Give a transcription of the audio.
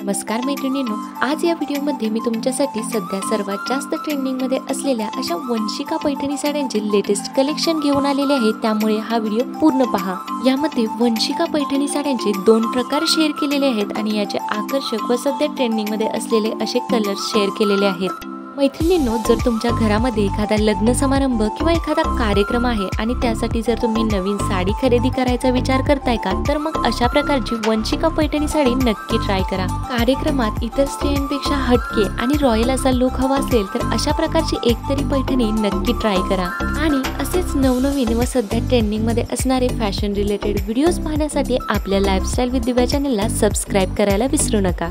नमस्कार मैत्रिणींनो, आज या व्हिडिओमध्ये मी तुमच्यासाठी सध्या सर्वात जास्त ट्रेंडिंगमध्ये असलेल्या अशा वंशिका पैठणी साड्यांचे लेटेस्ट कलेक्शन घेऊन आलेले आहे। त्यामुळे हा व्हिडिओ पूर्ण पहा। यामध्ये वंशिका पैठणी साड्यांचे 2 प्रकार शेअर केलेले आहेत आणि याचे आकर्षक व सध्या ट्रेंडिंगमध्ये असलेले असे कलर्स शेअर केलेले आहेत। मैत्रिणींनो, जर तुमच्या घरामध्ये एखादा लग्न समारंभ किंवा एखादा कार्यक्रम आहे आणि त्यासाठी जर तुम्ही नवीन साडी खरेदी करायचा विचार करताय का, तर मग अशा प्रकारची वंशिका पैठणी साडी नक्की ट्राय करा। कार्यक्रमात इतर स्त्रियांपेक्षा हटके आणि रॉयल असा लुक हवा असेल तर अशा प्रकारची एकतरी पैठणी नक्की ट्राय करा। आणि असेच नवनवीन व सध्या ट्रेंडिंग मध्ये असणारे फॅशन रिलेटेड व्हिडिओज पाहण्यासाठी आपल्या लाईफस्टाईल विथ दिव्या चॅनलला सबस्क्राइब करायला विसरू नका।